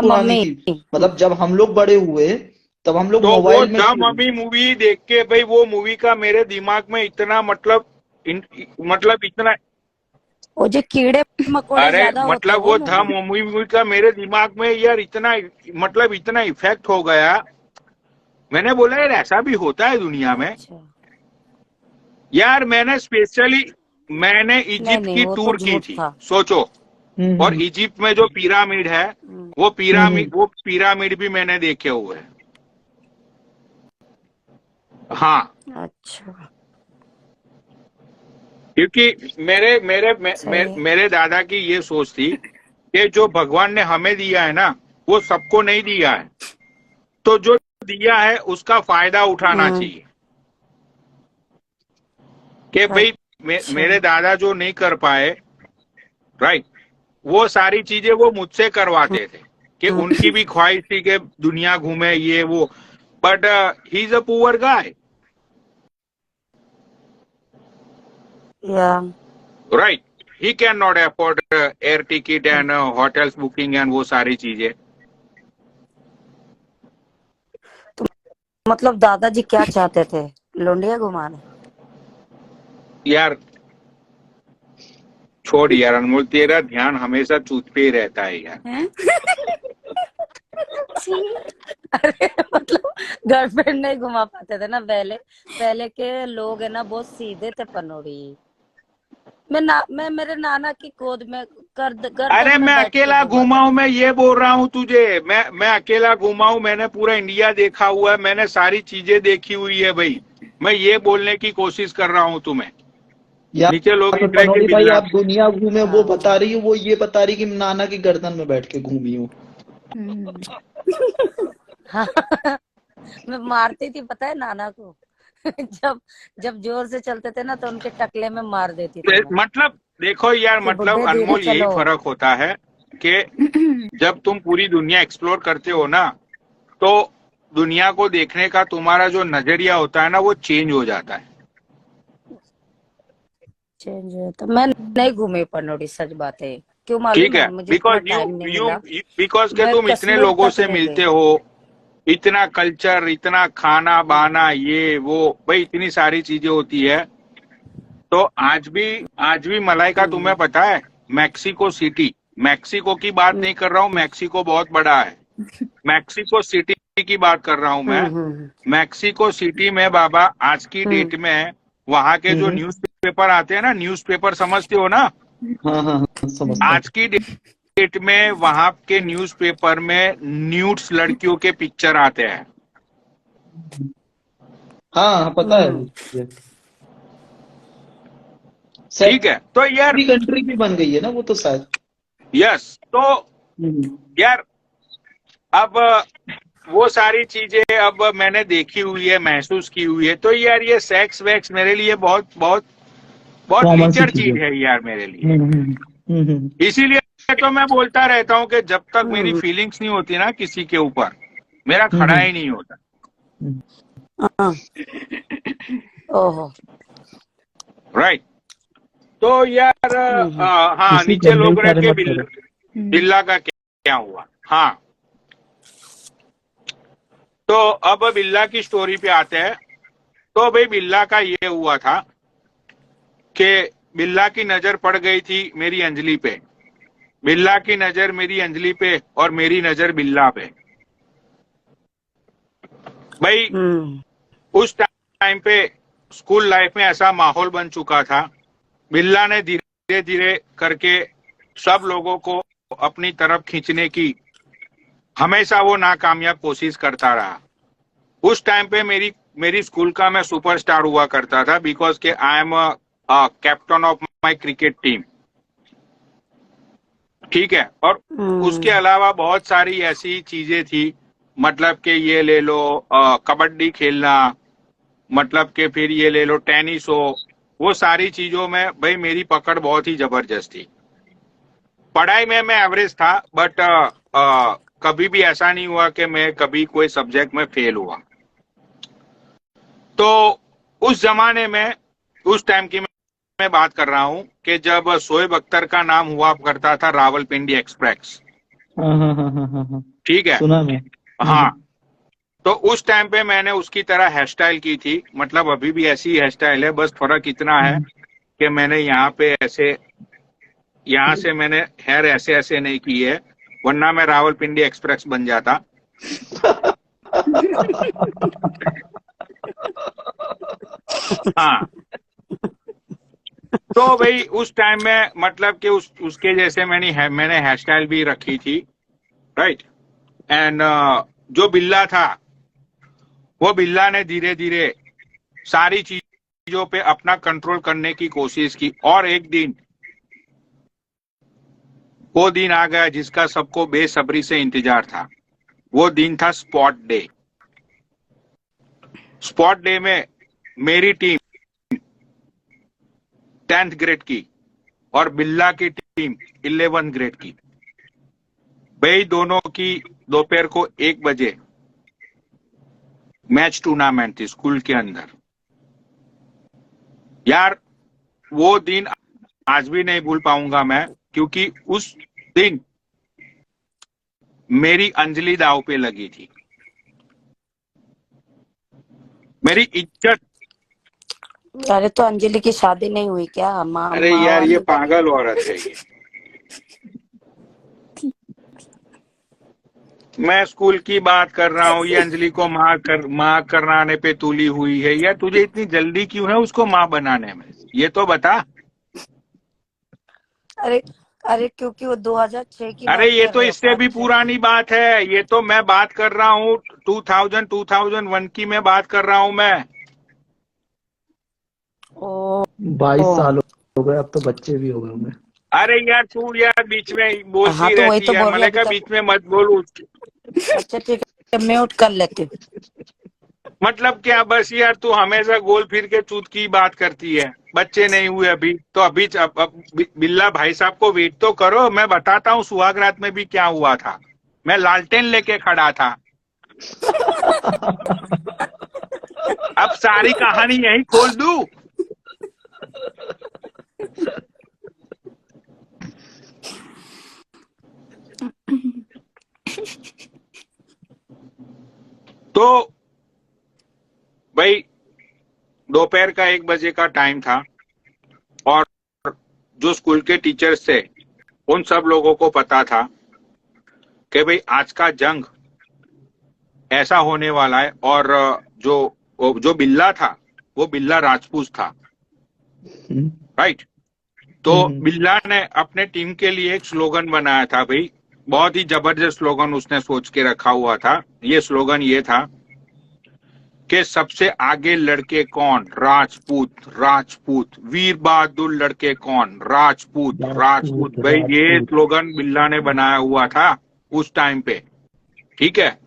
पुरानी मम्मी। थी। मतलब जब हम लोग बड़े हुए तब हम लोग तो वो मोबाइल में द मम्मी मूवी देख के भाई, वो मूवी का मेरे दिमाग में इतना मतलब मतलब इतना, वो जो कीड़े मकोड़े अरे ज्यादा होते हैं मतलब वो वो द मूवी। मूवी का मेरे दिमाग में यार इतना, मतलब इतना इफेक्ट हो गया। मैंने बोला यार ऐसा भी होता है दुनिया में। अच्छा। यार मैंने नहीं इजिप्ट नहीं, की वो तो टूर की झूठ थी, था। सोचो। और हम्म इजिप्ट में जो पिरामिड है, हम्म। हम्म वो पिरामिड भी मैंने देखे हुए हैं। हाँ, अच्छा। क्योंकि सही है। मेरे दादा की ये सोच थी कि जो भगवान ने हमें दिया है ना, वो सबको नहीं दिया है। तो जो दिया है उसका फायदा उठाना हम्म। चाहिए। कि भाई अच्छा। मेरे दादा जो नहीं कर पाए, राइट, वो सारी चीजें वो मुझसे करवाते थे। कि हम्म। उनकी भी ख्वाहिश थी कि दुनिया घूमे ये वो। But he is a poor guy, yeah right. He can not afford air ticket and hotels booking and वो सारी चीजें। तो मतलब दादाजी क्या चाहते थे? लुंडिया घुमाने? यार छोड़ यार अनमोल, तेरा ध्यान हमेशा चूत पे ही रहता है यार। हैं? अरे मतलब गर्लफ्रेंड नहीं घुमा पाते थे ना पहले। पहले के लोग है ना बहुत सीधे थे पनोड़ी। मैं मेरे नाना की गोद में गर्दन अरे में मैं बैठ के अकेला घुमा घूमा हूं, करती मैं थी। ये बोल रहा हूं तुझे। मैं अकेला घूमा हूं, मैंने पूरा इंडिया देखा हुआ है, मैंने सारी चीजें देखी हुई है भाई। मैं ये बोलने की कोशिश कर रहा हूं तुम्हें। यार नीचे लोग तो लिख रहे कि पनौली भाई बिल्ला। आप दुनिया घूमे वो बता हाँ। रही हो, वो ये बता रही कि नाना की गर्दन में बैठ के घूमी हूँ। हम्म। हाँ। मैं मारती थी पता है नाना को। जब जब जोर से चलते थे ना तो उनके टकले में मार देती थी मैं। मतलब देखो यार, कि मतलब बुड्ढे धीरे अनमोल यही चलो। फर्क होता है कि जब तुम पूरी दुनिया एक्सप्लोर करते हो ना, तो दुनिया को देखने का तुम्हारा जो नजरिया होता है ना, वो चेंज हो जाता है। चेंज है तो मैं नहीं घूमी पनोड़ी, सच बात है। क्यों ठीक मालूम है, है? मुझे इतना बिकॉज यू टाइम नहीं यू मिला। बिकॉज के मैं तुम इतने कश्मीर लोगों तक से नहीं मिलते गई। हो, इतना कल्चर, इतना खाना बाना, ये वो भाई, इतनी सारी चीजें होती है। तो आज भी मलाइका, तुम्हें हम्म। पता है, मैक्सिको सिटी, मैक्सिको की बात हम्म। नहीं कर रहा हूँ, मैक्सिको बहुत बड़ा है। मैक्सिको सिटी की बात कर रहा हूँ मैं। हम्म। मैक्सिको सिटी में बाबा, आज की हम्म। डेट में वहां के जो हम्म। न्यूज़पेपर आते हैं ना, न्यूज़पेपर समझते हो ना, हाँ हाँ हाँ, समझता हूँ। आज की डेट में वहां के न्यूज़पेपर में न्यूड्स लड़कियों के पिक्चर आते हैं। हाँ हाँ, पता है हम्म। मुझे। ठीक है, तो यार, सेक्सी कंट्री भी बन गई है ना वो तो शायद। यस, तो हम्म यार अब वो सारी चीजें अब मैंने देखी हुई है, महसूस की हुई है। तो यार ये सेक्स वैक्स मेरे लिए बहुत बहुत बहुत कॉमन सी लीचर चीज है। चीज है यार मेरे लिए। हम्म। इसीलिए तो मैं बोलता रहता हूँ कि जब तक मेरी हम्म। फीलिंग्स नहीं होती ना किसी के ऊपर, मेरा खड़ा हम्म ही नहीं होता। हम्म हाँ। ओहो। राइट। तो यार हम्म। हाँ, किसी नीचे गंदे लोग रह इशारे के मत करो। बिल्ला का क्या हुआ। हाँ, तो अब बिल्ला की स्टोरी पे आते हैं। तो भाई बिल्ला का ये हुआ था कि बिल्ला की नजर पड़ गई थी मेरी अंजलि पे। बिल्ला की नजर मेरी अंजलि पे और मेरी नजर बिल्ला पे। भाई हम्म। उस टाइम पे स्कूल लाइफ में ऐसा माहौल बन चुका था। बिल्ला ने धीरे धीरे करके सब लोगों को अपनी तरफ खींचने की हमेशा वो नाकामयाब कोशिश करता रहा। उस टाइम पे मेरी मेरी स्कूल का मैं सुपरस्टार हुआ करता था, बिकॉज के I am captain of my cricket team. ठीक है, और उसके हम्म। अलावा बहुत सारी ऐसी चीजें थी। मतलब कि ये ले लो कबड्डी खेलना, मतलब कि फिर ये ले लो टेनिस हो, वो सारी चीजों में भाई मेरी पकड़ बहुत ही जबरदस्त थी। पढ़ाई में मैं एवरेज था, बट कभी भी ऐसा नहीं हुआ कि मैं कभी कोई सब्जेक्ट में फेल हुआ। तो उस जमाने में, उस टाइम की मैं बात कर रहा हूं कि जब शोएब अख्तर का नाम हुआ करता था रावलपिंडी एक्सप्रेस। हाँ। ठीक है। सुना मैं। हाँ, तो उस टाइम पे मैंने उसकी तरह हेयर स्टाइल की थी, मतलब अभी भी ऐसी हेयर स्टाइल है, बस फर्क इतना है कि मैंने यहाँ पे ऐसे, यहाँ से मैंने हेयर ऐसे ऐसे नहीं की है, वरना मैं रावलपिंडी एक्सप्रेस बन जाता। हाँ, तो भाई उस टाइम में मतलब कि उसके जैसे मैंने हेयर स्टाइल भी रखी थी, राइट। एंड जो बिल्ला था, वो बिल्ला ने धीरे धीरे सारी चीजों पे अपना कंट्रोल करने की कोशिश की, और एक दिन वो दिन आ गया जिसका सबको बेसब्री से इंतजार था। वो दिन था स्पॉट डे। स्पॉट डे में मेरी टीम 10th ग्रेड की और बिल्ला की टीम 11th ग्रेड की। भाई दोनों की दोपहर को 1 बजे मैच टूर्नामेंट थी स्कूल के अंदर। यार वो दिन आज भी नहीं भूल पाऊंगा मैं, क्योंकि उस दिन मेरी अंजलि दांव पे लगी थी, मेरी इज्जत। अरे तो अंजलि की शादी नहीं हुई क्या? माँ अरे माँ यार, ये वाली पागल औरत है ये। मैं स्कूल की बात कर रहा हूँ, ये अंजलि को माँ कराने पे तुली हुई है। यार तुझे इतनी जल्दी क्यों है उसको माँ बनाने में, ये तो बता। अरे अरे क्योंकि वो 2006 की अरे बात ये कर तो रहे हो, इससे भी 5-6 की। पुरानी बात है, ये तो मैं बात कर रहा हूँ 2001 की मैं बात कर रहा हूँ मैं। ओ 22 साल हो गए, अब तो बच्चे भी हो गए होंगे। अरे यार तू यार बीच में हाँ बोलती तो वही रहती तो है, बोल रही मैंने अभी कहा तक। बीच में मत बोलू। अच्छा ठीक है, म्यूट कर लेती हूँ। मतलब क्या, बस यार तू हमेशा गोल फिर के चूत की बात करती है। बच्चे नहीं हुए अभी तो, अभी अब बिल्ला भाई साहब को वेट तो करो, मैं बताता हूँ सुहाग रात में भी क्या हुआ था। मैं लालटेन लेके खड़ा था। अब सारी कहानी यही खोल दूं। तो भाई दोपहर का 1 बजे का टाइम था, और जो स्कूल के टीचर्स थे उन सब लोगों को पता था कि भाई आज का जंग ऐसा होने वाला है। और जो बिल्ला था वो बिल्ला राजपूत था, हम्म, राइट। तो हम्म, बिल्ला ने अपने टीम के लिए एक स्लोगन बनाया था भाई, बहुत ही जबरदस्त स्लोगन उसने सोच के रखा हुआ था। ये स्लोगन ये था कि सबसे आगे लड़के कौन, राजपूत राजपूत, वीर बहादुर लड़के कौन, राजपूत राजपूत। राजपूत भाई ये राजपूत। स्लोगन बिल्ला ने बनाया हुआ था उस टाइम पे, ठीक है।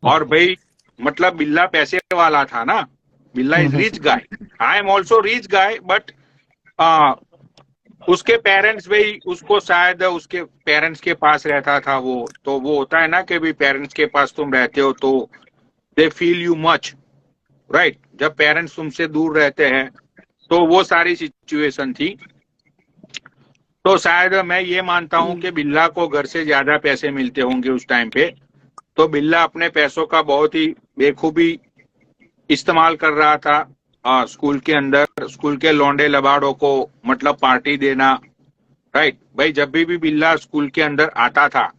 और भाई मतलब बिल्ला पैसे वाला था ना, बिल्ला is rich guy. I am also rich guy, but उसके पेरेंट्स भाई, उसको शायद उसके पेरेंट्स के पास रहता था वो, तो वो होता है ना कि भाई पेरेंट्स के पास तुम रहते हो तो they feel you much, right. जब पेरेंट्स तुमसे दूर रहते हैं तो वो सारी सिचुएशन थी। तो शायद मैं ये मानता हूं कि बिल्ला को घर से ज्यादा पैसे मिलते होंगे उस टाइम पे, तो बिल्ला अपने पैसों का बहुत ही बेखूबी इस्तेमाल कर रहा था। स्कूल के अंदर स्कूल के लौंडे लबाड़ों को मतलब पार्टी देना, राइट। भाई जब भी बिल्ला स्कूल के अंदर आता था,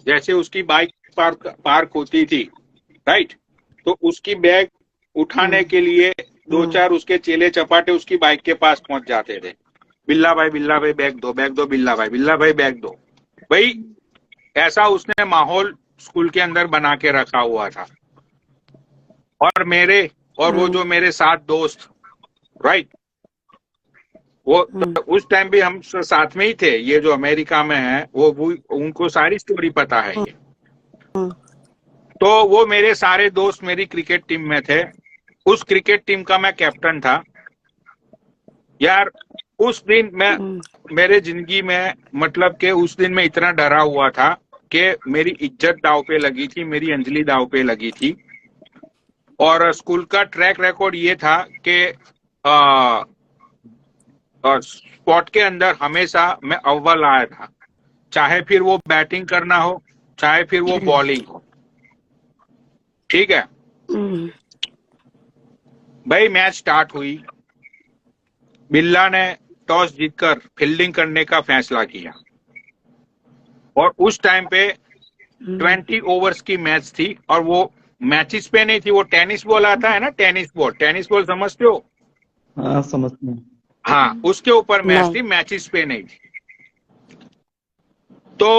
जैसे उसकी बाइक पार्क होती थी, राइट, तो उसकी बैग उठाने के लिए 2-4 उसके चेले चपाटे उसकी बाइक के पास पहुंच जाते थे। बिल्ला भाई बैग दो, बैग दो, बिल्ला भाई बैग दो। भाई ऐसा उसने माहौल स्कूल के अंदर बना के रखा हुआ था। और वो जो मेरे 7 दोस्त, राइट, वो उस टाइम भी हम साथ में ही थे। ये जो अमेरिका में है वो उनको सारी स्टोरी पता है ये। तो वो मेरे सारे दोस्त मेरी क्रिकेट टीम में थे। उस क्रिकेट टीम का मैं कैप्टन था। यार उस दिन मैं मेरे जिंदगी में मतलब कि उस दिन मैं इतना डरा हुआ था कि मेरी इज्जत दांव पे लगी थी, मेरी अंजलि दांव पे लगी थी। और स्कूल का ट्रैक रिकॉर्ड ये था कि स्पोर्ट के अंदर हमेशा मैं अव्वल आया था, चाहे फिर वो बैटिंग करना हो, चाहे फिर वो बॉलिंग हो, ठीक है भाई। मैच स्टार्ट हुई, बिल्ला ने टॉस जीतकर फील्डिंग करने का फैसला किया और उस टाइम पे 20 ओवर्स की मैच थी और वो मैचिस पे नहीं थी, वो टेनिस बॉल आता है ना, टेनिस बॉल समझते हो? हाँ समझते हैं। हाँ, उसके ऊपर मैच नहीं। थी, मैचिस पे नहीं थी। तो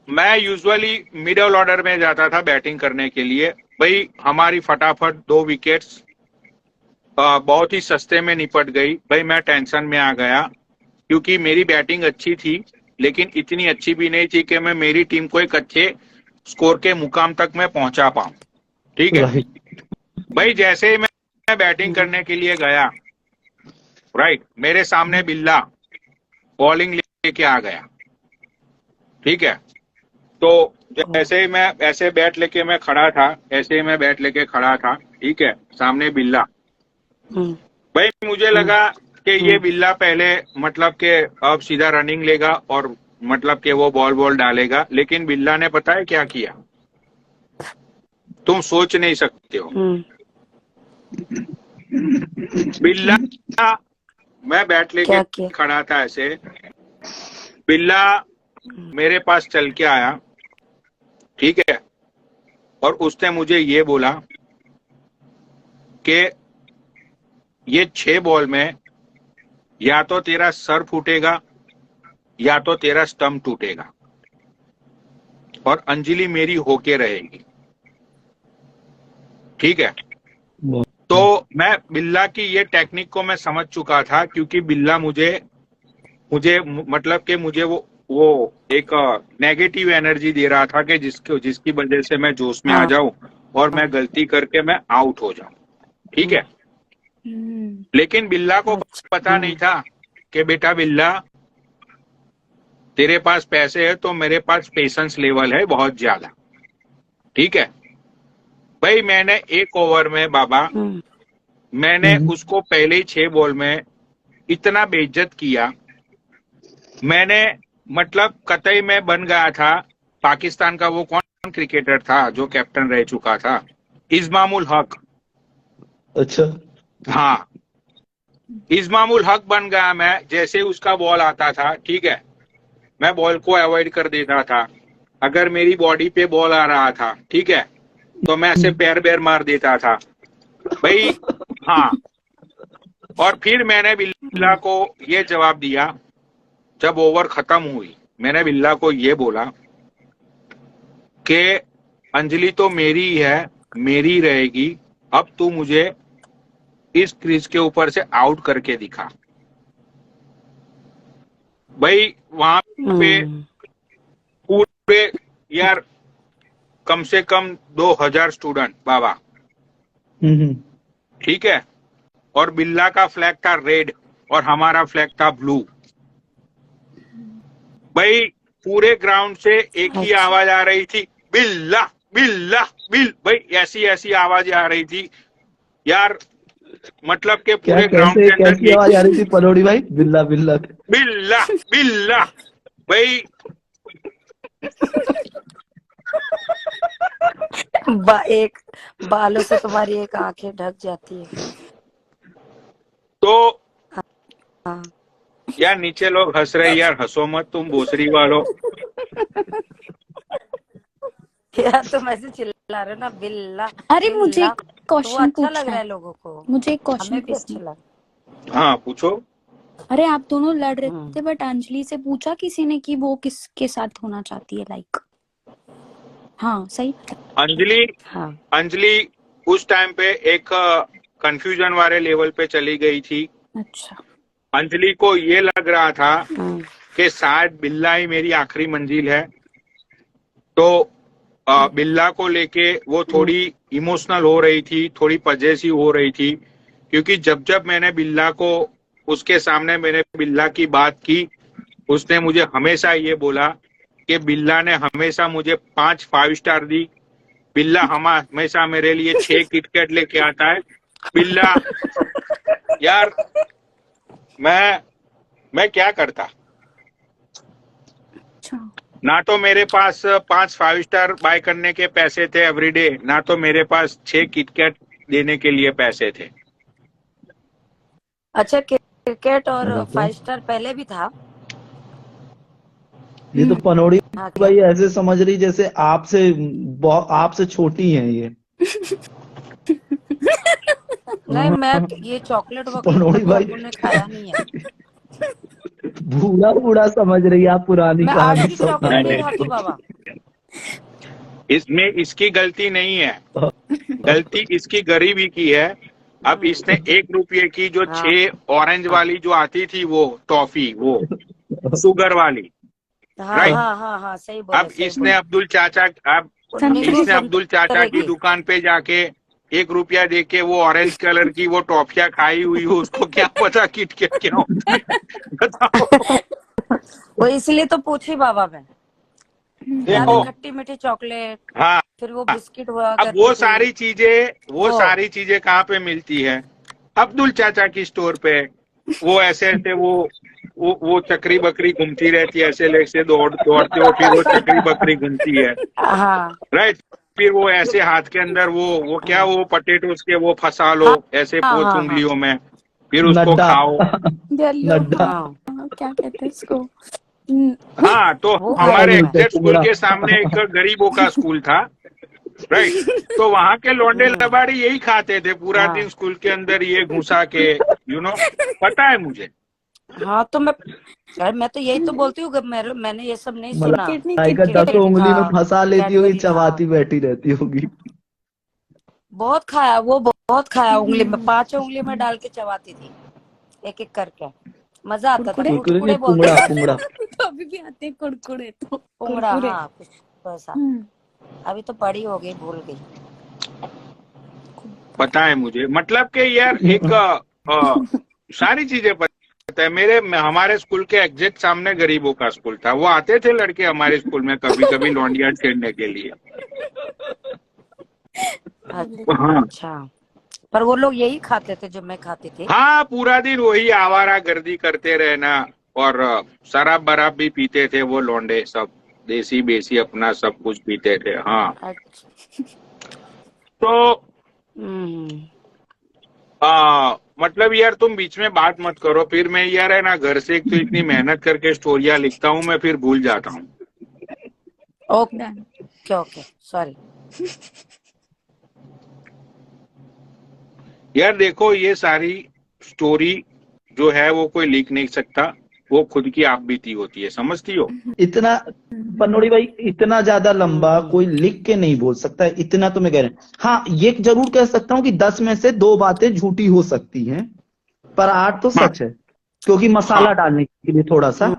मैं यूजुअली मिडिल ऑर्डर में जाता था बैटिंग करने के लिए। भाई हमारी फटाफट 2 विकेट्स बहुत ही सस्ते में निपट गई। भाई मैं टेंशन में आ गया क्योंकि मेरी बैटिंग अच्छी थी, लेकिन इतनी अच्छी भी नहीं थी कि मैं मेरी टीम को एक अच्छे स्कोर के मुकाम तक मैं पहुंचा पाऊं, ठीक है राइट। भाई। जैसे ही मैं बैटिंग करने के लिए गया, राइट, मेरे सामने बिल्ला बॉलिंग लेके आ गया, ठीक है। तो जैसे ही मैं ऐसे बैट लेके मैं खड़ा था, ऐसे ही मैं बैट लेके खड़ा था, ठीक है, सामने बिल्ला। भाई मुझे लगा कि ये बिल्ला पहले मतलब कि अब सीधा रनिंग लेगा और मतलब कि वो बॉल डालेगा, लेकिन बिल्ला ने पता है क्या किया? तुम सोच नहीं सकते हो। बिल्ला, मैं बैट लेके क्या किया? खड़ा था ऐसे, बिल्ला मेरे पास चल के आया, ठीक है, और उसने मुझे ये बोला कि ये 6 बॉल में या तो तेरा सर फूटेगा या तो तेरा स्टंप टूटेगा और अंजलि मेरी होके रहेगी, ठीक है। तो मैं बिल्ला की ये टेक्निक को मैं समझ चुका था क्योंकि बिल्ला मुझे मतलब कि मुझे वो एक नेगेटिव एनर्जी दे रहा था कि जिसकी वजह से मैं जोश में आ जाऊं और मैं गलती करके मैं आउट हो जाऊं, ठीक है। लेकिन बिल्ला को पता नहीं था कि बेटा बिल्ला, तेरे पास पैसे है तो मेरे पास पेशेंस लेवल है बहुत ज्यादा, ठीक है भाई। मैंने 1 ओवर में बाबा, मैंने उसको पहले ही 6 बॉल में इतना बेइज्जत किया। मैंने मतलब कतई मैं बन गया था पाकिस्तान का वो कौन क्रिकेटर था जो कैप्टन रह चुका था, इस्मामुल हक। अच्छा। हाँ, इस्मामुल हक बन गया मैं। जैसे उसका बॉल आता था, ठीक है, मैं बॉल को अवॉइड कर देता था। अगर मेरी बॉडी पे बॉल आ रहा था, ठीक है, तो मैं ऐसे पैर मार देता था भाई। हाँ, और फिर मैंने बिल्ला को ये जवाब दिया, जब ओवर खत्म हुई मैंने बिल्ला को ये बोला कि अंजलि तो मेरी ही है, मेरी रहेगी, अब तू मुझे इस क्रीज के ऊपर से आउट करके दिखा। भाई वहां पे पूरे यार कम से कम 2000 स्टूडेंट बाबा, ठीक है, और बिल्ला का फ्लैग था रेड और हमारा फ्लैग था ब्लू। भाई पूरे ग्राउंड से एक ही आवाज आ रही थी, बिल्ला बिल्ला बिल। भाई ऐसी ऐसी आवाज आ रही थी यार, मतलब के क्या पूरे ग्राउंड कैसे के अंदर कैसी आवाज आ रही थी पनोड़ी भाई? बिल्ला बिल्ला। बिल्ला बिल्ला भाई। एक बालों से तुम्हारी एक आंखें ढक जाती है। तो हाँ। यार नीचे लोग हंस रहे, यार हंसो मत तुम भोसरी वालों। यार तुम ऐसे चिल्ला रहे हो ना, बिल्ला अरे मुझे बिल्ला, एक तो वो क्वेश्चन अच्छा लग पूछना रहा है है। लोगों को, मुझे एक क्वेश्चन हमें भी अच्छा पूछना है। लगा। हाँ पूछो। अरे आप दोनों लड़ रहे थे बट अंजलि से पूछा किसी ने कि वो किसके साथ होना चाहती है? लाइक हाँ सही। अंजलि उस टाइम पे एक कंफ्यूजन वाले लेवल पे चली गई थी। अच्छा। अंजलि को ये लग रहा था कि शायद बिल्ला ही मेरी आखिरी मंजिल है, तो बिल्ला को लेके वो थोड़ी इमोशनल हो रही थी, थोड़ी पजेसिव हो रही थी, क्योंकि जब जब मैंने बिल्ला को उसके सामने मैंने बिल्ला की बात की, उसने मुझे हमेशा ये बोला कि बिल्ला ने हमेशा मुझे 5 स्टार दी, बिल्ला हमेशा मेरे लिए 6 किटकैट लेके आता है बिल्ला। यार मैं क्या करता ना तो मेरे पास 5 5 स्टार बाय करने के पैसे थे एवरीडे, ना तो मेरे पास 6 किटकैट देने के लिए पैसे थे। अच्छा, क्रिकेट और अरे तो 5 स्टार पहले भी था। ये तो पनौड़ी हाँ क्या? भाई ऐसे समझ रही जैसे आपसे छोटी हैं ये। नहीं, मैं ये चॉकलेट वॉकलेट पनौड़ी कभी भाई अपन ने खाया नहीं है। बूढ़ा बूढ़ा समझ रही है आप, पुरानी मैं आज कहानी भी सब। चॉकलेट नहीं नहीं। खाती बाबा। इसमें इसकी गलती नहीं है, गलती इसकी गरीबी की है। अब इसने 1 रुपये की जो हाँ 6 ऑरेंज वाली जो आती थी वो टॉफी, वो शुगर वाली, हाँ राइट। हाँ हाँ हाँ, सही बोले अब सही इसने बोले। अब्दुल चाचा, अब उन्नीस इसने सौ अब्दुल चाचा की की। दुकान पे जाके 1 रुपया दे के वो ऑरेंज कलर की वो टॉफियां खाई हुई हो, उसको क्या पता किटकैट क्या होता है। बताओ। वो इसलिए तो पूछी बाबा मैं। याद देखो, है खट्टी मीठी चॉकलेट, हाँ, फिर वो बिस्किट हुआ अब करती वो थी। सारी चीजें कहाँ पे मिलती है? अब्दुल चाचा की स्टोर पे। वो ऐसे ऐसे वो चक्री बकरी घूमती रहती है, ऐसे लेके दौड़ते हो, फिर वो चक्री बकरी घूमती है, हाँ राइट। फिर वो ऐसे हाथ के अंदर वो क्या, वो पटेटोस के वो फंसा लो ऐसे हाँ पोच हाँ हाँ उंगलियों में, फिर उसको नड्डा खाओ। येलो, नड्डा हाँ, क्या कहते हैं इसको? हाँ, तो वो क्या खाया हमारे है मैं। बोलते हैं, एग्जैक्ट स्कूल पुंगड़ा। के सामने एक गरीबों का स्कूल था, राइट। तो वहाँ के लौंडे लबाड़ी यही खाते थे पूरा हाँ दिन स्कूल के अंदर, ये घुसा के, पता है मुझे। हाँ, तो मैं तो यही तो बोलती हूँ कि मैंने ये सब नहीं सुना। मलाई का क्रिकेट 10 उंगली में था, फंसा लेती होगी, कैडबरी था, चबाती बैठी रहती होगी। बहुत खाया वो, बहुत खाया। उंगली में 5 उंगली में डाल के चबाती थी, एक एक करके। मजा आता था। कुरकुरे? कुरकुरे नहीं, कुरकुरे बोलते पुंगड़ा थे। पुंगड़ा। तो अभी भी आते हैं कुरकुरे तो। पुंगड़ा, कुरकुरे। हाँ कुछ तो ऐसा। अभी तो बड़ी हो गई, भूल गई। पता है मुझे, मतलब कि यार एक सारी चीजें पता है। हमारे स्कूल के एग्जैक्ट सामने गरीबों का स्कूल था, वो आते थे लड़के हमारे स्कूल में कभी कभी लौंडिया खेलने के लिए। हाँ अच्छा, पर वो लोग यही खाते थे जो मैं खाती थी। हाँ, पूरा दिन वही आवारा गर्दी करते रहना, और शराब बराब भी पीते थे वो लौंडे सब, देसी बेसी अपना सब कुछ पीते थे। हाँ, अच्छा। तो हम्म। मतलब यार तुम बीच में बात मत करो, फिर मैं यार है ना घर से एक तो इतनी मेहनत करके स्टोरियां लिखता हूँ, मैं फिर भूल जाता हूँ। Okay okay, sorry. यार देखो, ये सारी स्टोरी जो है वो कोई लिख नहीं सकता, वो खुद की आप बीती होती है, समझती हो। इतना पनौड़ी भाई, इतना ज्यादा लंबा कोई लिख के नहीं बोल सकता है, इतना तो मैं कह रहा हूँ। हाँ, ये जरूर कह सकता हूँ कि 10 में से 2 बातें झूठी हो सकती हैं, पर 8 तो हाँ सच है, क्योंकि मसाला डालने के लिए थोड़ा सा।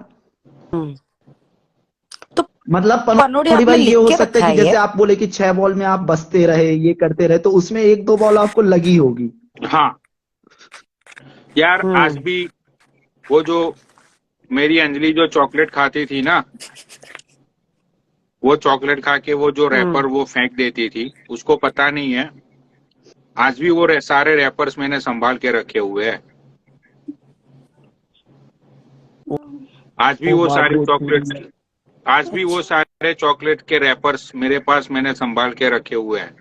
तो मतलब पनौड़ी पनौड़ी आपने भाई ये लिख हो के सकता रखा है कि है जैसे ये? आप बोले कि 6 बॉल में आप बसते रहे, ये करते रहे, तो उसमें 1-2 बॉल आपको लगी होगी। हाँ यार, आज भी वो जो मेरी अंजलि जो चॉकलेट खाती थी ना, वो चॉकलेट खा के वो जो रैपर वो फेंक देती थी, उसको पता नहीं है आज भी वो सारे रैपर्स मैंने संभाल के रखे हुए हैं। आज भी ओ वो सारी बाबू, चॉकलेट, आज भी वो सारे चॉकलेट के रैपर्स मेरे पास मैंने संभाल के रखे हुए हैं।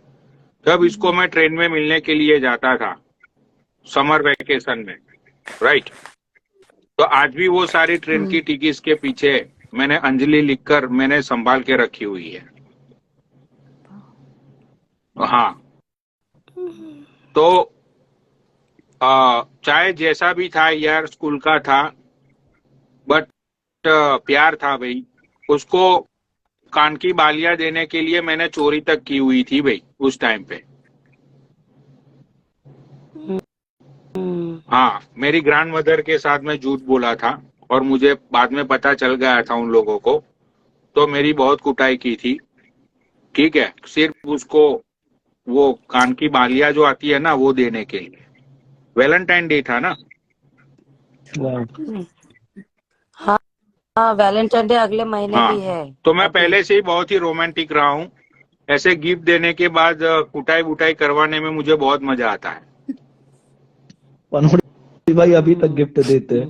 जब इसको मैं ट्रेन में मिलने के लिए जाता था समर वेकेशन में, राइट, तो आज भी वो सारी ट्रेन की टिकट्स के पीछे मैंने अंजलि लिखकर मैंने संभाल के रखी हुई है। हाँ, तो चाहे जैसा भी था यार, स्कूल का था, बट प्यार था भाई। उसको कान की बालियां देने के लिए मैंने चोरी तक की हुई थी भाई उस टाइम पे। हाँ, मेरी ग्रैंड मदर के साथ मैं झूठ बोला था और मुझे बाद में पता चल गया था उन लोगों को, तो मेरी बहुत कुटाई की थी, ठीक है, सिर्फ उसको वो कान की बालियां जो आती है ना वो देने के लिए। वैलेंटाइन डे था ना। हाँ, वैलेंटाइन डे अगले महीने हाँ, भी है। तो मैं अभी पहले से ही बहुत ही रोमांटिक रहा हूँ। ऐसे गिफ्ट देने के बाद कुटाई बुटाई करवाने में मुझे बहुत मजा आता है। पनौड़ी भाई अभी तक गिफ्ट देते हैं।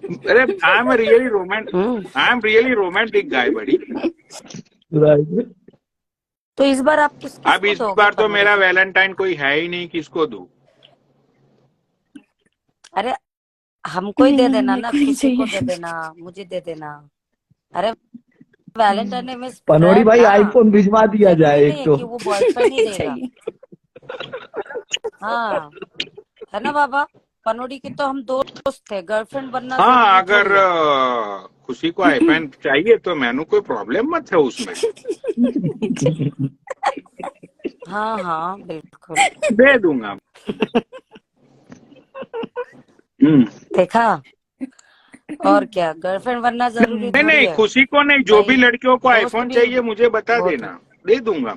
अरे आई एम रियली रोमांटिक गाय बड़ी। राइट। तो इस बार आप अब किसको इस दोगे बार तो पनोड़ी मेरा जी? वैलेंटाइन कोई है ही नहीं, किसको दूं? अरे हमको ही दे नहीं, देना मेरे ना, को नहीं किसी को चाहिए। दे देना, मुझे दे देना। अरे वैलेंटाइन डे में पनोड़ी फ्रेंड भाई ना, आईफोन भिजवा दिया जाए जरूरी नहीं एक है तो। कि वो मेरे को बॉयफ्रेंड ही नहीं देगा। चाहिए। हाँ, है ना बाबा? पनोड़ी की तो हम दोस्त थे, गर्लफ्रेंड बनना हाँ, जरूरी अगर थोड़ी है। खुशी को आईफोन चाहिए तो मैंने कोई प्रॉब्लम मत है उसमें, हाँ हाँ बिल्कुल। दे दूंगा। हम्म। देखा, और क्या, गर्लफ्रेंड बनना जरूरी नहीं थोड़ी नहीं, है खुशी को नहीं, जो भी भाई, लड़कियों को दोस्त आईफोन भी चाहिए मुझे बता बहुत देना, है। दे दूंगा।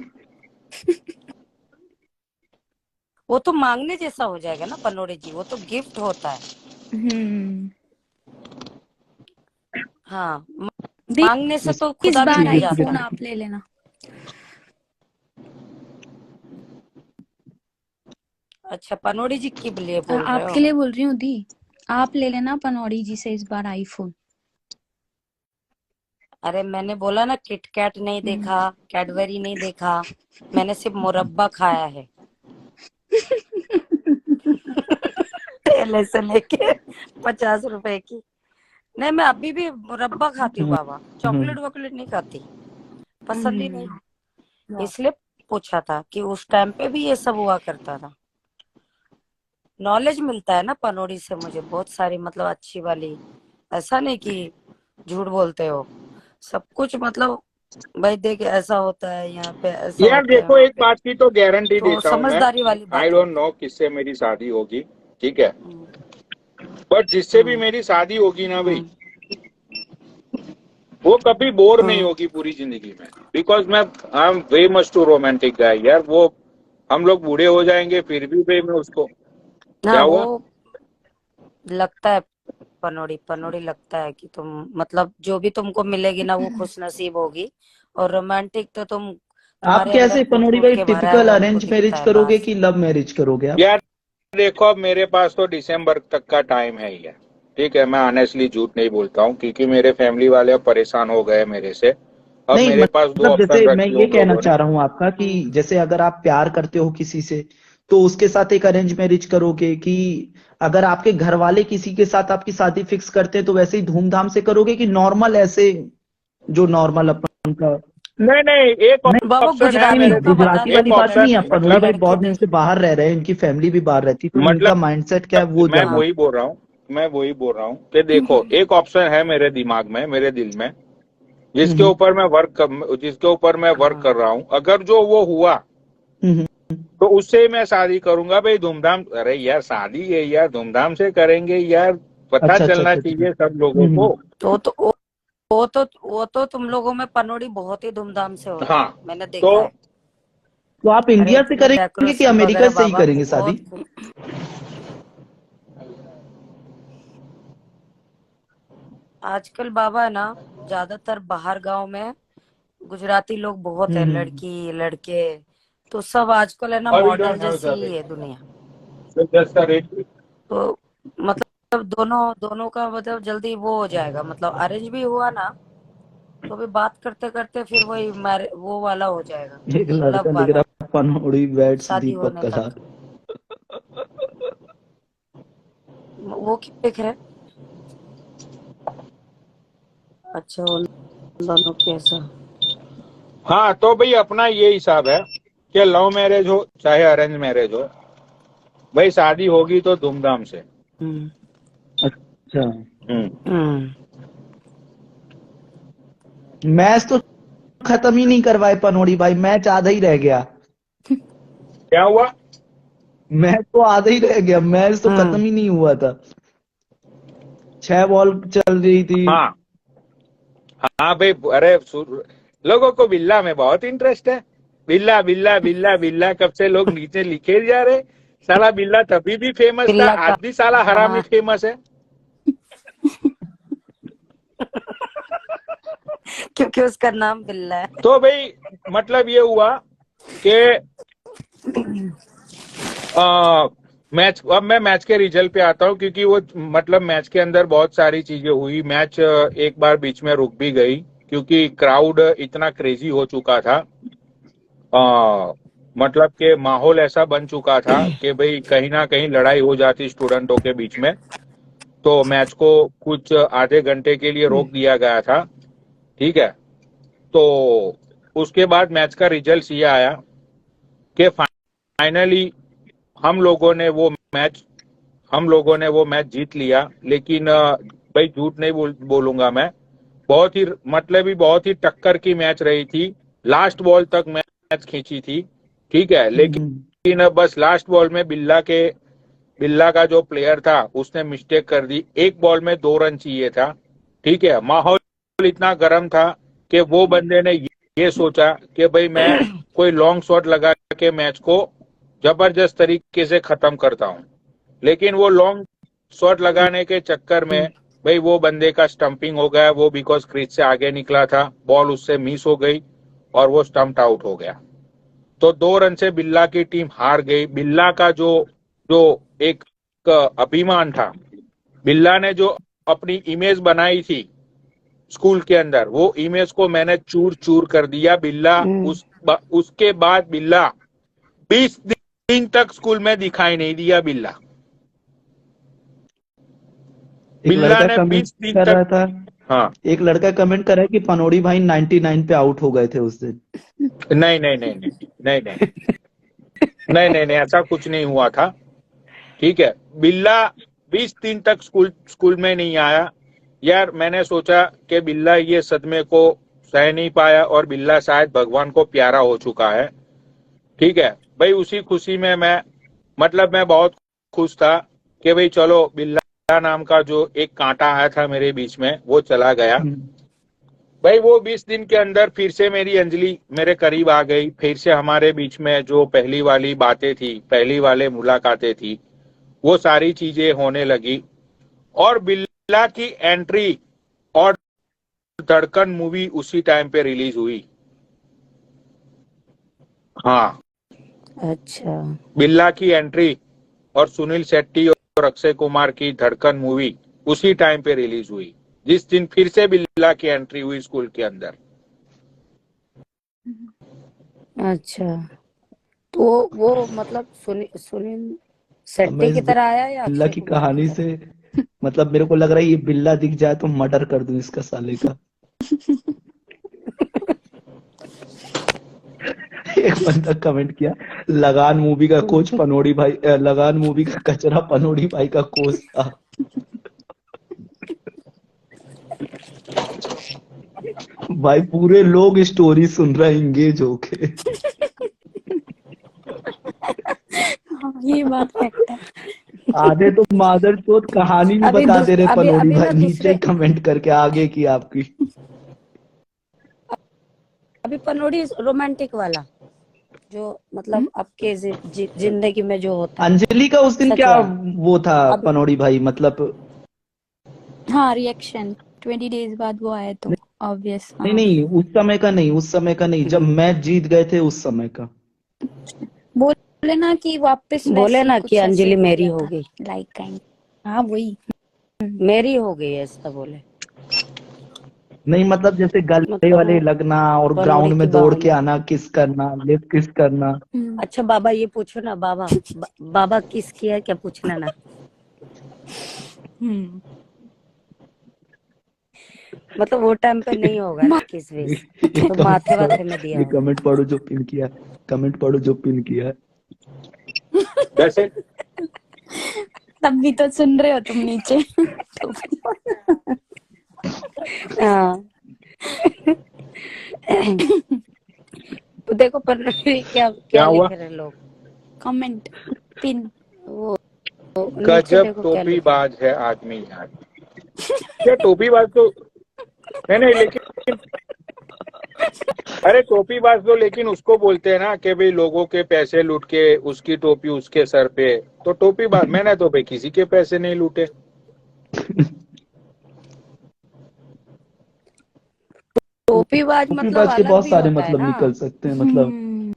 वो तो मांगने जैसा हो जाएगा ना पनोड़ी जी, वो तो गिफ्ट होता है। हम्म। हाँ, दी, मांगने से तो इस खुदा भी बार मिल ठीक जाता आईफोन है। आप ले लेना। अच्छा, पनोड़ी जी के लिए बोल रहे आपके हो? लिए बोल रही हूँ दी, आप ले लेना पनौड़ी जी से इस बार आईफोन। अरे मैंने बोला ना, किटकैट नहीं देखा, कैडबरी नहीं देखा, मैंने सिर्फ मुरब्बा खाया है। ठेले से लेके 50 रुपए की। नहीं, मैं अभी भी मुरब्बा खाती हूँ बाबा, चॉकलेट वॉकलेट नहीं खाती, पसंद ही नहीं। इसलिए पूछा था कि उस टाइम पे भी ये सब हुआ करता था। नॉलेज मिलता है ना पनोड़ी से मुझे बहुत सारी, मतलब अच्छी वाली। ऐसा नहीं कि झूठ बोलते हो, सब कुछ मतलब भाई देख ऐसा होता है, यहाँ पे ऐसा यार होता है, देखो, वहाँ एक पे। बात की तो गारंटी तो देता हूँ मैं, समझदारी वाली आई बात डोंट होती नो है। किससे मेरी शादी होगी, ठीक है, हम्म, बट जिससे भी हम्म, मेरी शादी होगी ना भाई, हम्म, वो कभी बोर नहीं हम्म। होगी पूरी जिंदगी में, बिकॉज मैं I am very much too romantic guy यार। वो हम लोग बूढ़े हो जाएंगे फिर भी भाई मैं उसको, ना क्या वो हुआ? लगता है, पनोड़ी पनोड़ी लगता है कि तुम मतलब जो भी तुमको मिलेगी ना वो खुश नसीब होगी। और रोमांटिक तो आप तुम्हारे अंदर कैसे कूट पनोड़ी कूट भाई के भरा है, टिपिकल वो हमको अरेंज दिखता मैरिज है करोगे बस। कि लव मैरिज करोगे आप? यार देखो, अब मेरे पास तो दिसंबर तक का टाइम है ही है, ठीक है, मैं ऑनेस्टली झूठ नहीं बोलता हूँ, क्योंकि मेरे फैमिली वाले अब परेशान हो गए मेरे से। अब नहीं मेरे पास दो मतलब ऑप्शन जैसे मैं रखी ये उन कहना लोगों ने। चाह रहा हूँ आपका कि हम्म, जैसे अगर आप प्यार करते हो किसी से तो उसके साथ एक अरेंज मैरिज करोगे, कि अगर आपके घर वाले किसी के साथ आपकी शादी फिक्स करते हैं तो वैसे ही धूमधाम से करोगे, कि नॉर्मल ऐसे जो नॉर्मल अपन का? नहीं नहीं, एक नहीं बाबा ऑप्शन है नहीं, गुजरातियों मेरे, का बता गुजराती रही हूँ, वाली एक बात लड़ नहीं है, ऑप्शन पनोड़ी मतलब, भाई लड़के बहुत दिन देख। से बाहर रह रहे हैं, इनकी फैमिली भी बाहर रहती है, तो इनका माइंडसेट क्या है वो मैं जानना। वही बोल रहा हूँ, मैं वही बोल रहा हूँ कि देखो, एक ऑप्शन है मेरे दिमाग में, मेरे दिल में, जिसके हम्म ऊपर मैं वर्क हाँ, कर रहा हूँ। अगर जो वो हुआ हम्म तो उससे ही मैं शादी करूंगा भाई, धूमधाम। अरे यार शादी है यार, धूमधाम से करेंगे यार, पता अच्छा अच्छा चलना अच्छा अच्छा। चाहिए सब लोगों को। वो तो तुम लोगों में पनोड़ी बहुत ही धूमधाम से होता हाँ, है, मैंने तो देखा है। तो आप अरे इंडिया से इतने करेंगे कि डेकोरेशन अमेरिका वगैरह से ही बाबा करेंगे शादी? बहुत आजकल बाबा है ना, ज्यादातर बाहर गांव में गुजराती लोग बहुत है, हम्म। लड़की लड़के, तो सब आजकल है ना और वी मॉडल डोंट हैव जैसी ही सर्विस, है दुनिया। So just the rate. तो मतलब दोनों दोनों का मतलब जल्दी वो हो जाएगा, मतलब अरेंज भी हुआ ना तो भी बात करते करते फिर वही वो वाला हो जाएगा, एक लव लड़का लिख वाला, रहा पनोड़ी बैट्स शादी दीपक होने कला। तक। वो क्या देख रहे हैं? अच्छा, उन दोनों कैसा? हाँ, तो भाई अपना ये हिसाब है कि लव मैरिज हो चाहे अरेंज मैरिज हो, भाई शादी होगी तो धूमधाम से। हम्म, अच्छा, हम्म। हम्म। मैच तो खत्म ही नहीं करवाए पनोड़ी भाई, मैच आधा ही रह गया। क्या हुआ? मैच तो आधा ही रह गया, मैच तो खत्म हम्म। ही नहीं हुआ था, 6 बॉल चल रही थी। हाँ हाँ भाई, अरे लोगों को बिल्ला में बहुत इंटरेस्ट है। बिल्ला बिल्ला बिल्ला बिल्ला, कब से लोग नीचे लिखे जा रहे। साला बिल्ला तभी भी फेमस था, बिल्ला आज भी साला हरामी कहाँ? फेमस है। क्योंकि उसका नाम बिल्ला है। तो भाई मतलब ये हुआ कि अब मैं मैच के रिजल्ट पे आता हूँ, क्योंकि वो मतलब मैच के अंदर बहुत सारी चीजें हुई। मैच एक बार बीच में रुक भी गई क्योंकि क्राउड इतना क्रेजी हो चुका था। मतलब कि माहौल ऐसा बन चुका था कि भाई कहीं ना कहीं लड़ाई हो जाती स्टूडेंटों के बीच में। तो मैच को कुछ आधे घंटे के लिए रोक दिया गया था। ठीक है। तो उसके बाद मैच का रिजल्ट ये आया कि फाइनली मैच हम लोगों ने वो मैच जीत लिया। लेकिन भाई झूठ नहीं बोलूंगा मैं, बहुत ही टक्कर की मैच रही थी। लास्ट बॉल तक मैच खींची थी। ठीक है। लेकिन बस लास्ट बॉल में बिल्ला का जो प्लेयर था उसने मिस्टेक कर दी। एक बॉल में 2 रन चाहिए था। ठीक है। माहौल इतना गर्म था कि वो बंदे ने ये सोचा कि भाई मैं कोई लॉन्ग शॉट लगा के मैच को जबरदस्त तरीके से खत्म करता हूं। लेकिन वो लॉन्ग शॉट लगाने के चक्कर में भाई वो बंदे का स्टंपिंग हो गया। वो बिकॉज क्रीज से आगे निकला था, बॉल उससे मिस हो गई और वो स्टंप्ड आउट हो गया। तो 2 रन से बिल्ला की टीम हार गई। बिल्ला का जो जो एक अभिमान था, बिल्ला ने जो अपनी इमेज बनाई थी स्कूल के अंदर, वो इमेज को मैंने चूर चूर कर दिया। उसके बाद बिल्ला 20 दिन तक स्कूल में दिखाई नहीं दिया। एक बिल्ला लड़का ने कमेंट 20 दिन कर रहा तक। था हाँ। एक लड़का कमेंट कर रहा है कि पनोड़ी भाई 99 पे आउट हो गए थे उस दिन। नहीं नहीं नहीं नहीं नहीं नहीं नहीं नहीं नहीं, ऐसा कुछ नहीं हुआ था। ठीक है। बिल्ला 20 दिन तक स्कूल में नहीं आया। यार मैंने सोचा कि बिल्ला ये सदमे को सह नहीं पाया और बिल्ला शायद भगवान को प्यारा हो चुका है। ठीक है। भाई उसी खुशी में मैं बहुत खुश था कि भाई चलो बिल्ला नाम का जो एक कांटा आया था मेरे बीच में वो चला गया। भाई वो 20 दिन के अंदर फिर से मेरी अंजलि मेरे करीब आ गई। फिर से हमारे बीच में जो पहली वाली बातें थी, पहली वाले मुलाकातें थी, वो सारी चीजें होने लगी। और बिल्ला की एंट्री और धड़कन मूवी उसी टाइम पे रिलीज हुई। हाँ, अच्छा। बिल्ला की एंट्री और सुनील शेट्टी और अक्षय कुमार की धड़कन मूवी उसी टाइम पे रिलीज हुई, जिस दिन फिर से बिल्ला की एंट्री हुई स्कूल के अंदर। अच्छा, तो वो मतलब सुनील अब मैं शेट्टी इस की तरह आया या बिल्ला अक्षय की कुमार की कहानी तरह? से मतलब मेरे को लग रहा है ये बिल्ला दिख जाए तो मर्डर कर दूं इसका साले का। एक बंदा कमेंट किया, लगान मूवी का कोच पनोड़ी भाई, लगान मूवी का कचरा पनोड़ी भाई का कोच था। भाई पूरे लोग स्टोरी सुन रहे हैं इंगेज होके। हाँ, ये बात फैक्ट है। आधे तो मादर चोद कहानी भी अभी बता दे रहे अभी पनोड़ी अभी भाई ना नीचे ही कमेंट करके आगे की आपकी। अभी पनोड़ी रोमांटिक वाला जो मतलब आपके जिंदगी में जो होता है, अंजलि का उस दिन सच क्या वाला। वो था अब पनोड़ी भाई मतलब। हाँ, रिएक्शन 20 डेज बाद वो आए तो ऑब्वियस। नहीं हाँ, नहीं उस समय का नहीं, जब मैच जीत गए थे उस समय का। बोले ना कि वापस बोले वैसे ना कि कुछ ऐसे अंजलि हो मेरी गया हो था, गई, लाइक काइंड। हाँ, वही। मेरी हो गई ऐसा बोले। नहीं मतलब जैसे गले मतलब वाले वो लगना और पनोड़ी ग्राउंड की में दौड़ के बाहुली। आना, किस करना, लिप किस करना। अच्छा बाबा ये पूछो ना, बाबा किस किया क्या पूछना ना। मतलब वो टाइम पे नहीं होगा ना किस विस, ये तो कमेंट माथे पढ़ो, वाथे में दिया ये होगा। कमेंट पढ़ो जो पिन किया, कमेंट पढ़ो जो पिन किया है। वैसे तब भी तो सुन रहे हो तुम नीचे। हाँ। तो देखो पनोड़ी क्या क्या क्या हुआ? लिख रहे हैं लोग। Comment pin. वो नीचे गजब देखो क्या टोपी लिख रहे हैं। बाज है आदमी यार। क्या टोपी बाज तो नहीं नहीं, लेकिन अरे टोपी बाज तो लेकिन उसको बोलते हैं ना कि भाई लोगों के पैसे लूट के उसकी टोपी उसके सर पे, तो टोपी बाज। मैंने तो भाई किसी के पैसे नहीं लूटे। टोपीबाज टोपी मतलब बाज के अलग बहुत भी सारे होता है मतलब ना, निकल सकते हैं मतलब।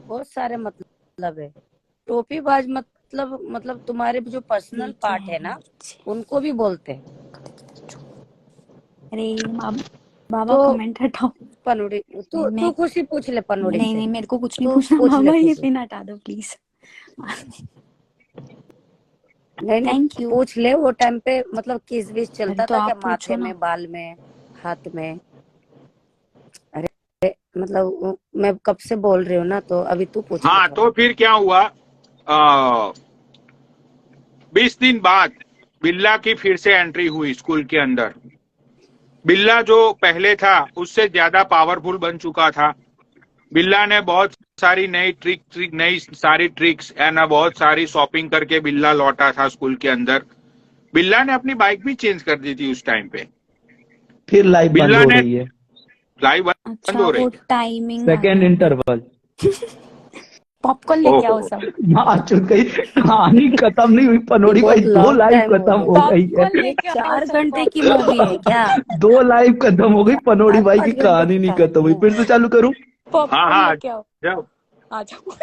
बहुत सारे मतलब है। टोपीबाज मतलब तुम्हारे जो पर्सनल पार्ट है ना, उनको भी बोलते हैं। अरे बाबा तो कमेंट हटाओ। पनोड़ी, तू मैं तू खुशी पूछ ले पनोड़ी नहीं से। नहीं, मेरे को कुछ नहीं तू पूछना पूछ ले, बाबा, ये पूछ ले। पिन हटा दो प्लीज। नहीं नहीं, थैंक यू। पूछ ले। वो टाइम पे मतलब किस विस अरे चलता तो था क्या, आप पूछो माथे ना। में, बाल में, हाथ में? अरे मतलब मैं कब से बोल रही हूँ ना, तो अभी तू पूछ ले हाँ, थोड़ा। तो फिर क्या हुआ, 20 दिन बाद बिल्ला की फिर से एंट्री हुई स्कूल के अंदर। बिल्ला जो पहले था उससे ज्यादा पावरफुल बन चुका था। बिल्ला ने बहुत सारी नई सारी ट्रिक्स एंड बहुत सारी शॉपिंग करके बिल्ला लौटा था स्कूल के अंदर। बिल्ला ने अपनी बाइक भी चेंज कर दी थी उस टाइम पे। फिर लाइव बंद बिल्ला हो ने रही है। लाइव बंद अच्छा, हो वो रही है। टाइमिंग आ सेकेंड गया। इंटरवल। पॉपकॉर्न लेके आओ ओहो, सब। मार चुक गई, कहानी खत्म नहीं हुई पनोड़ी भाई, बहुत 2 लॉन्ग लाइव टाइम हो खत्म गया। हो गई है। पॉपकॉर्न ये लेके आओ 4 सब घंटे की पॉपकॉर्न। मूवी है क्या? 2 लाइव खत्म हो गई पनोड़ी भाई की 4-5 घंटे कहानी की नहीं खत्म कहानी हुई। है। फिर से चालू करूं? हाँ पॉपकॉर्न हाँ, लेके आओ, जाओ। आ जाओ।